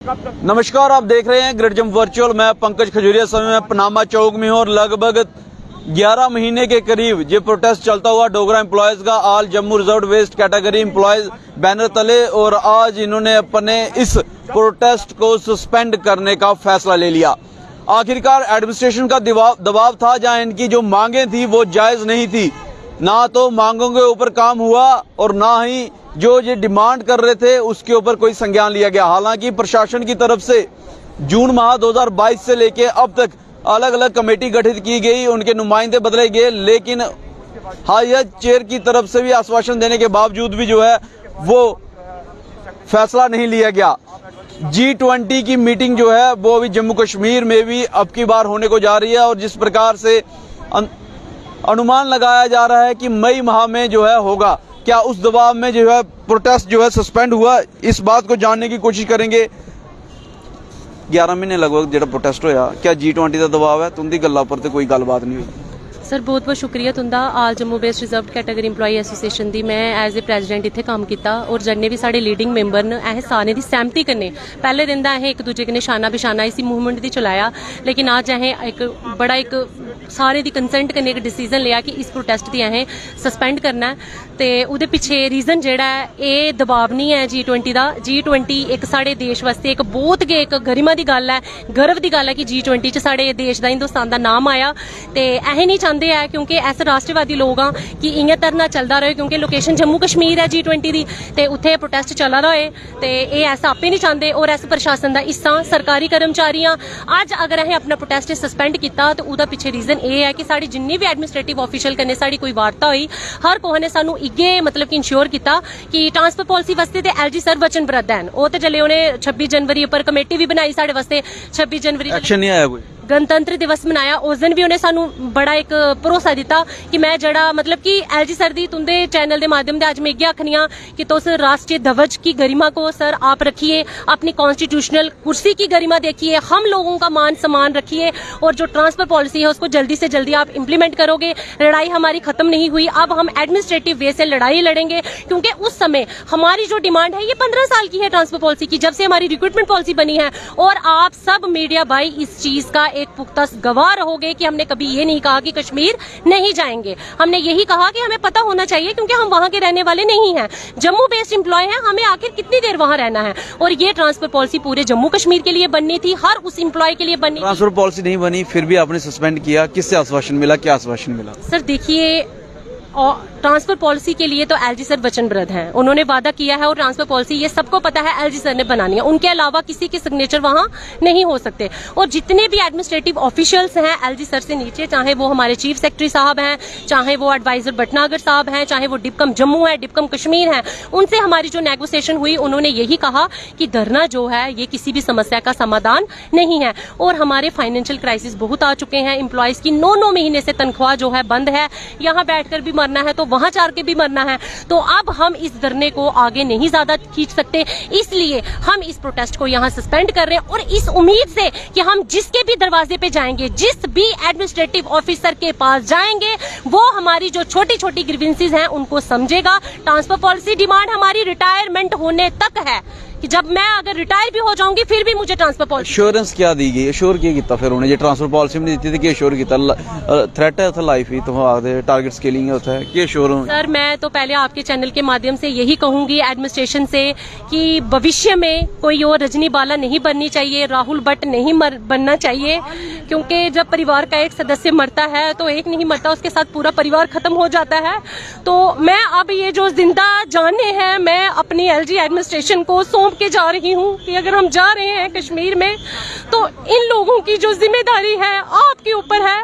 नमस्कार, आप देख रहे हैं ग्रेट जंप वर्चुअल। मैं पंकज खजूरिया, समय में पनामा चौक में हूँ और लगभग 11 महीने के करीब ये प्रोटेस्ट चलता हुआ डोगरा एम्प्लॉयज का all Jammu reserve west category employees banner तले, और आज इन्होंने अपने इस प्रोटेस्ट को सस्पेंड करने का फैसला ले लिया। आखिरकार एडमिनिस्ट्रेशन का दबाव था, जहां इनकी जो मांगे थी वो जायज नहीं थी। ना तो मांगों के ऊपर काम हुआ और ना ही जो ये डिमांड कर रहे थे उसके ऊपर कोई संज्ञान लिया गया। हालांकि प्रशासन की तरफ से जून माह 2022 से लेके अब तक अलग अलग कमेटी गठित की गई, उनके नुमाइंदे बदले गए, लेकिन हायर चेयर की तरफ से भी आश्वासन देने के बावजूद भी जो है वो फैसला नहीं लिया गया। G20 की मीटिंग जो है वो अभी जम्मू कश्मीर में भी अब की बार होने को जा रही है, और जिस प्रकार से अनुमान लगाया जा रहा है कि मई माह में जो है होगा। क्या उस दबाव में जो है प्रोटेस्ट जो है सस्पेंड हुआ, इस बात को जानने की कोशिश करेंगे। 11 महीने लगभग जो प्रोटेस्ट होया, क्या G20 का दबाव है? तुंदी गल्लां पर तो कोई गलबात नहीं हुई। सर बहुत बहुत शुक्रिया तुंदा। All Jammu best reserve category employ association दी मैं एज ए प्रेजिडेंट इत्थे काम किया, और जिन्ने भी साढ़े लीडिंग मैंबर न असें सारे दी सहमति कन्नै पहले दिन दा असें एक दूजे कन्नै शाना बिशाना इसी मूवमेंट दी चलाया, लेकिन अज असें एक सारे दी कंसेंट कन्नै एक डिसीजन लिया कि इस प्रोटेस्ट दी असें सस्पेंड करना है। ते उहदे पिछे रीजन जेहड़ा है ये दबाव नहीं है G20 दा। G20 एक साढ़े देश वास्ते एक बहुत गै एक गरिमा दी गल है, गर्व दी गल है कि G20 च साढ़े देश दा हिंदुस्तान दा नाम आया। ते असें नहीं चाहते है, क्योंकि ऐसे राष्ट्रवादी लोग हाँ कि इ'यां धरना चलता रहे, क्योंकि लोकेशन जम्मू कश्मीर है G20 दी, ते उत्थे प्रोटेस्ट चला रहा है। ते ये ऐसा आपे नहीं चाहते, और ऐसे प्रशासन दा हिस्सा सरकारी कर्मचारी हाँ। अज अगर असें अपना प्रोटेस्ट सस्पेंड किया तो उहदा पिछे रीजन ये है कि साड़ी जिन्नी भी एडमिनिस्ट्रेटिव ऑफिशियल कन्नै साड़ी कोई वार्ता हुई, हर कोहे ने सानू इ'यै मतलब कि इंश्योर किया कि ट्रांसफर पॉलिसी वास्ते ते LG सर वचनबद्ध हैं। वो तो जल्ले उन्हें 26 जनवरी पर कमेटी भी बनाई साढ़े वास्ते, 26 जनवरी एक्शन नहीं आया कोई। गणतंत्र दिवस मनाया, उस दिन भी उन्हें सानू बड़ा एक भरोसा दिता कि मैं जड़ा मतलब कि LG सर दी तुंदे चैनल के माध्यम से अज मैं इ'यै आखनी आं कि तुस राष्ट्रीय ध्वज की गरिमा को सर आप रखिए, अपनी कॉन्स्टिट्यूशनल कुर्सी की गरिमा देखिए, हम लोगों का मान सम्मान रखिए, और जो ट्रांसफर पॉलिसी है उसको जल्दी से जल्दी आप इम्प्लीमेंट करोगे। लड़ाई हमारी खत्म नहीं हुई, अब हम एडमिनिस्ट्रेटिव वे से लड़ाई लड़ेंगे, क्योंकि उस समय हमारी जो डिमांड है ये 15 साल की है ट्रांसफर पॉलिसी की, जब से हमारी रिक्रूटमेंट पॉलिसी बनी है। और आप सब मीडिया भाई इस चीज का एक पुख्ता गवाह रहोगे कि हमने कभी ये नहीं कहा कि कश्मीर नहीं जाएंगे। हमने यही कहा कि हमें पता होना चाहिए, क्योंकि हम वहां के रहने वाले नहीं हैं, जम्मू बेस्ड एम्प्लॉय हैं, हमें आखिर कितनी देर वहां रहना है। और ये ट्रांसफर पॉलिसी पूरे जम्मू कश्मीर के लिए बननी थी, हर उस एम्प्लॉय के लिए बननी। ट्रांसफर पॉलिसी नहीं बनी, फिर भी आपने सस्पेंड किया, किससे आश्वासन मिला, क्या आश्वासन मिला? सर देखिए, और ट्रांसफर पॉलिसी के लिए तो LG सर वचनबद्ध हैं, उन्होंने वादा किया है, और ट्रांसफर पॉलिसी ये सबको पता है LG सर ने बनानी है, उनके अलावा किसी के सिग्नेचर वहां नहीं हो सकते। और जितने भी एडमिनिस्ट्रेटिव ऑफिशियल्स हैं LG सर से नीचे, चाहे वो हमारे चीफ सेक्रेटरी साहब हैं, चाहे वो एडवाइजर भटनागर साहब हैं, चाहे वो डिपकम जम्मू है, डिपकम कश्मीर है, उनसे हमारी जो नेगोशिएशन हुई उन्होंने यही कहा कि धरना जो है ये किसी भी समस्या का समाधान नहीं है। और हमारे फाइनेंशियल क्राइसिस बहुत आ चुके हैं, एम्प्लॉयज की 9 महीने से तनख्वाह जो है बंद है, यहाँ बैठकर भी मरना है तो वहां चार के भी मरना है। तो अब हम इस धरने को आगे नहीं ज्यादा खींच सकते, इसलिए हम इस प्रोटेस्ट को यहाँ सस्पेंड कर रहे हैं, और इस उम्मीद से कि हम जिसके भी दरवाजे पे जाएंगे, जिस भी एडमिनिस्ट्रेटिव ऑफिसर के पास जाएंगे, वो हमारी जो छोटी छोटी ग्रीवेंसेस हैं उनको समझेगा। ट्रांसफर पॉलिसी डिमांड हमारी रिटायरमेंट होने तक है कि जब मैं अगर रिटायर भी हो जाऊंगी फिर भी मुझे ट्रांसफर पॉलिसी। एश्योरेंस क्या दी गई, एश्योर क्या किया फिर उन्हें? जो ट्रांसफर पॉलिसी में दी थी कि एश्योर किया थ्रेट है तो लाइफ ही तुम आखदे टारगेट स्केलिंग होता है कि एश्योर हो? सर मैं तो पहले आपके चैनल के माध्यम से यही कहूंगी एडमिनिस्ट्रेशन से कि भविष्य में कोई और रजनी बाला नहीं बननी चाहिए, राहुल भट्ट नहीं बनना चाहिए, क्योंकि जब परिवार का एक सदस्य मरता है तो एक नहीं मरता, उसके साथ पूरा परिवार खत्म हो जाता है। तो मैं अब ये जो जिंदा जाने हैं, मैं अपनी LG एडमिनिस्ट्रेशन को सौंप के जा रही हूँ कि अगर हम जा रहे हैं कश्मीर में तो इन लोगों की जो जिम्मेदारी है आपके ऊपर है।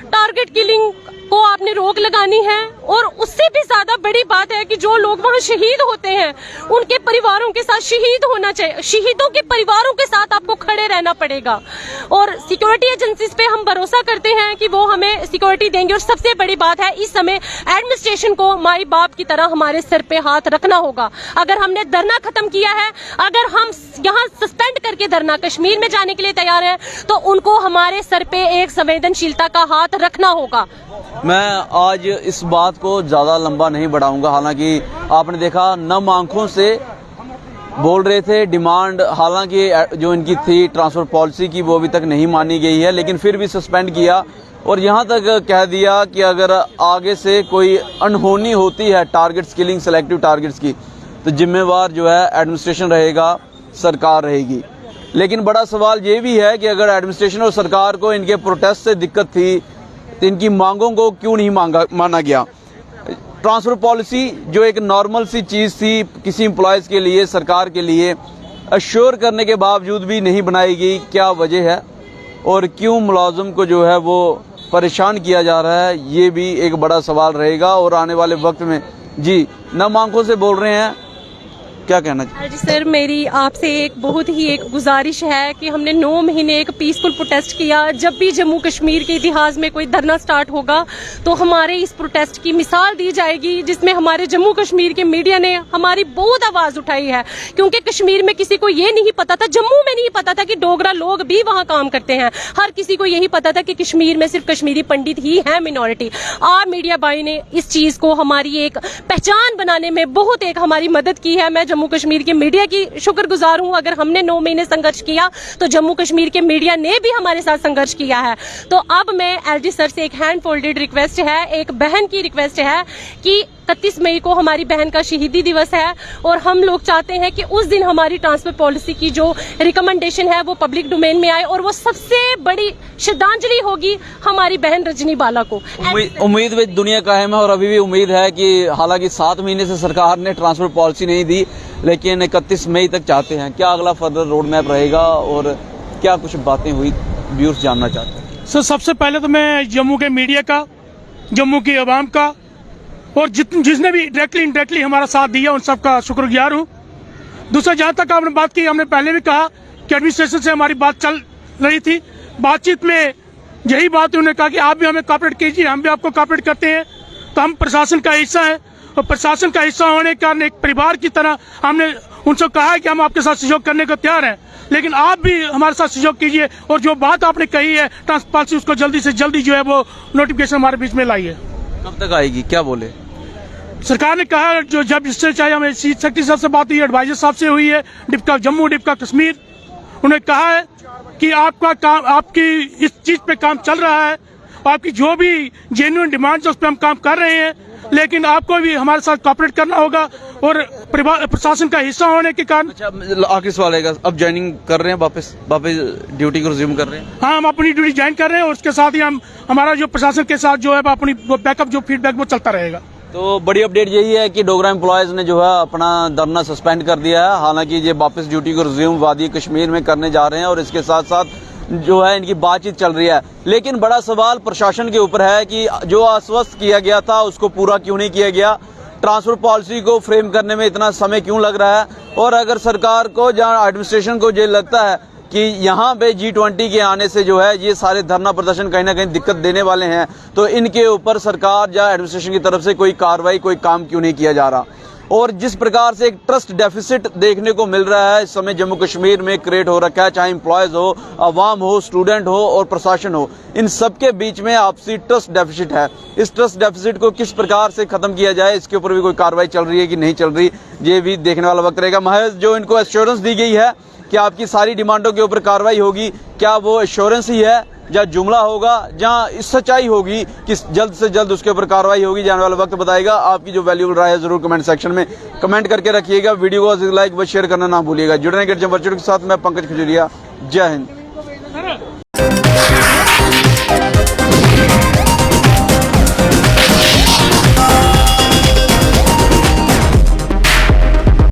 टारगेट किलिंग को आपने रोक लगानी है, और उससे भी ज्यादा बड़ी बात है कि जो लोग वहां शहीद होते हैं उनके परिवारों के साथ शहीद होना चाहिए, शहीदों के परिवारों के साथ आपको खड़े रहना पड़ेगा। और सिक्योरिटी एजेंसीज पे हम भरोसा करते हैं कि वो हमें सिक्योरिटी देंगे, और सबसे बड़ी बात है इस समय एडमिनिस्ट्रेशन को माई बाप की तरह हमारे सिर पे हाथ रखना होगा। अगर हमने धरना खत्म किया है, अगर हम यहाँ सस्पेंड करके धरना कश्मीर में जाने के लिए तैयार है, तो उनको हमारे सर पे एक संवेदनशीलता का हाथ रखना होगा। मैं आज इस बात को ज़्यादा लंबा नहीं बढ़ाऊंगा। हालांकि आपने देखा नम आंखों से बोल रहे थे डिमांड, हालांकि जो इनकी थी ट्रांसफ़र पॉलिसी की वो अभी तक नहीं मानी गई है, लेकिन फिर भी सस्पेंड किया और यहाँ तक कह दिया कि अगर आगे से कोई अनहोनी होती है टारगेट्स किलिंग सेलेक्टिव टारगेट्स की तो जिम्मेवार जो है एडमिनिस्ट्रेशन रहेगा, सरकार रहेगी। लेकिन बड़ा सवाल ये भी है कि अगर एडमिनिस्ट्रेशन और सरकार को इनके प्रोटेस्ट से दिक्कत थी तो इनकी मांगों को क्यों नहीं माना गया। ट्रांसफ़र पॉलिसी जो एक नॉर्मल सी चीज़ थी किसी एम्प्लॉयज़ के लिए, सरकार के लिए, अश्योर करने के बावजूद भी नहीं बनाई गई, क्या वजह है और क्यों मुलाजिम को जो है वो परेशान किया जा रहा है, ये भी एक बड़ा सवाल रहेगा। और आने वाले वक्त में जी नम आंखों से बोल रहे हैं, क्या कहना चाहिए? जी सर, मेरी आपसे एक बहुत ही एक गुजारिश है कि हमने 9 महीने एक पीसफुल प्रोटेस्ट किया। जब भी जम्मू कश्मीर के इतिहास में कोई धरना स्टार्ट होगा तो हमारे इस प्रोटेस्ट की मिसाल दी जाएगी, जिसमें हमारे जम्मू कश्मीर के मीडिया ने हमारी बहुत आवाज़ उठाई है। क्योंकि कश्मीर में किसी को ये नहीं पता था, जम्मू में नहीं पता था कि डोगरा लोग भी वहाँ काम करते हैं। हर किसी को यही पता था कि कश्मीर में सिर्फ कश्मीरी पंडित ही हैं मिनॉरिटी। आप मीडिया भाई ने इस चीज़ को हमारी एक पहचान बनाने में बहुत एक हमारी मदद की है। मैं जम्मू कश्मीर के मीडिया की शुक्रगुजार हूं। अगर हमने 9 महीने संघर्ष किया तो जम्मू कश्मीर के मीडिया ने भी हमारे साथ संघर्ष किया है। तो अब मैं एलजी सर से एक हैंड फोल्डेड रिक्वेस्ट है, एक बहन की रिक्वेस्ट है कि 31 मई को हमारी बहन का शहीदी दिवस है और हम लोग चाहते हैं कि उस दिन हमारी ट्रांसफर पॉलिसी की जो रिकमेंडेशन है वो पब्लिक डोमेन में आए और वो सबसे बड़ी श्रद्धांजलि होगी हमारी बहन रजनी बाला को। उम्मीद में दुनिया कायम है और अभी भी उम्मीद है कि हालांकि 7 महीने से सरकार ने ट्रांसफर पॉलिसी नहीं दी, लेकिन 31 मई तक चाहते हैं। क्या अगला फर्दर रोड मैप रहेगा और क्या कुछ बातें हुई व्यूअर्स जानना चाहते हैं? सर, सबसे पहले तो मैं जम्मू के मीडिया का, जम्मू की आवाम का और जिसने भी डायरेक्टली इनडायरेक्टली हमारा साथ दिया उन सबका शुक्रगुजार हूँ। दूसरा, जहाँ तक आपने बात की, हमने पहले भी कहा कि एडमिनिस्ट्रेशन से हमारी बात चल रही थी। बातचीत में यही बात उन्होंने कहा कि आप भी हमें कॉपरेट कीजिए, हम भी आपको कॉपरेट करते हैं। तो हम प्रशासन का हिस्सा हैं और प्रशासन का हिस्सा होने के कारण एक परिवार की तरह हमने उनसे कहा है कि हम आपके साथ सहयोग करने को तैयार हैं, लेकिन आप भी हमारे साथ सहयोग कीजिए और जो बात आपने कही है ट्रांसफर पॉलिसी, उसको जल्दी से जल्दी जो है वो नोटिफिकेशन हमारे बीच में लाइए। कब तक आएगी, क्या बोले सरकार ने? कहा जो जब इससे चाहे हमें चीफ सेक्रेटरी साहब से बात हुई है, एडवाइजर साहब से हुई है, डिप्का जम्मू, डिप्का कश्मीर, उन्होंने कहा है कि आपका काम, आपकी इस चीज पे काम चल रहा है, आपकी जो भी जेन्युइन डिमांड है उस पर हम काम कर रहे हैं, लेकिन आपको भी हमारे साथ कॉपरेट करना होगा और प्रशासन का हिस्सा होने के कारण। अच्छा, आखिरी सवाल है, अब ज्वाइनिंग कर रहे हैं, वापस ड्यूटी को रिज्यूम कर रहे हैं? हाँ, हम अपनी ड्यूटी ज्वाइन कर रहे हैं और उसके साथ ही हम हमारा जो प्रशासन के साथ जो है अपनी बैकअप जो फीडबैक वो चलता रहेगा। तो बड़ी अपडेट यही है कि डोगरा एम्प्लॉयज ने जो है अपना धरना सस्पेंड कर दिया है। हालांकि ये वापस ड्यूटी को रिज्यूम वादी कश्मीर में करने जा रहे हैं और इसके साथ साथ जो है इनकी बातचीत चल रही है। लेकिन बड़ा सवाल प्रशासन के ऊपर है कि जो आश्वस्त किया गया था उसको पूरा क्यों नहीं किया गया, ट्रांसफर पॉलिसी को फ्रेम करने में इतना समय क्यों लग रहा है। और अगर सरकार को या एडमिनिस्ट्रेशन को ये लगता है कि यहाँ पे G20 के आने से जो है ये सारे धरना प्रदर्शन कहीं ना कहीं दिक्कत देने वाले हैं, तो इनके ऊपर सरकार या एडमिनिस्ट्रेशन की तरफ से कोई कार्रवाई, कोई काम क्यों नहीं किया जा रहा। और जिस प्रकार से एक ट्रस्ट डेफिसिट देखने को मिल रहा है इस समय जम्मू कश्मीर में क्रिएट हो रखा है, चाहे एम्प्लॉयज हो, अवाम हो, स्टूडेंट हो और प्रशासन हो, इन सबके बीच में आपसी ट्रस्ट डेफिसिट है। इस ट्रस्ट डेफिसिट को किस प्रकार से खत्म किया जाए, इसके ऊपर भी कोई कार्रवाई चल रही है कि नहीं चल रही, ये भी देखने वाला वक्त रहेगा। महज जो इनको एश्योरेंस दी गई है कि आपकी सारी डिमांडों के ऊपर कार्रवाई होगी, क्या वो एश्योरेंस ही है या जुमला होगा, जहां सच्चाई होगी कि जल्द से जल्द उसके ऊपर कार्रवाई होगी, जाने वाला वक्त बताएगा। आपकी जो वैल्यूबल राय है जरूर कमेंट सेक्शन में कमेंट करके रखिएगा। वीडियो को लाइक व शेयर करना ना भूलिएगा। जुड़ने के वर्चुअल के साथ मैं पंकज खजूरिया, जय हिंद।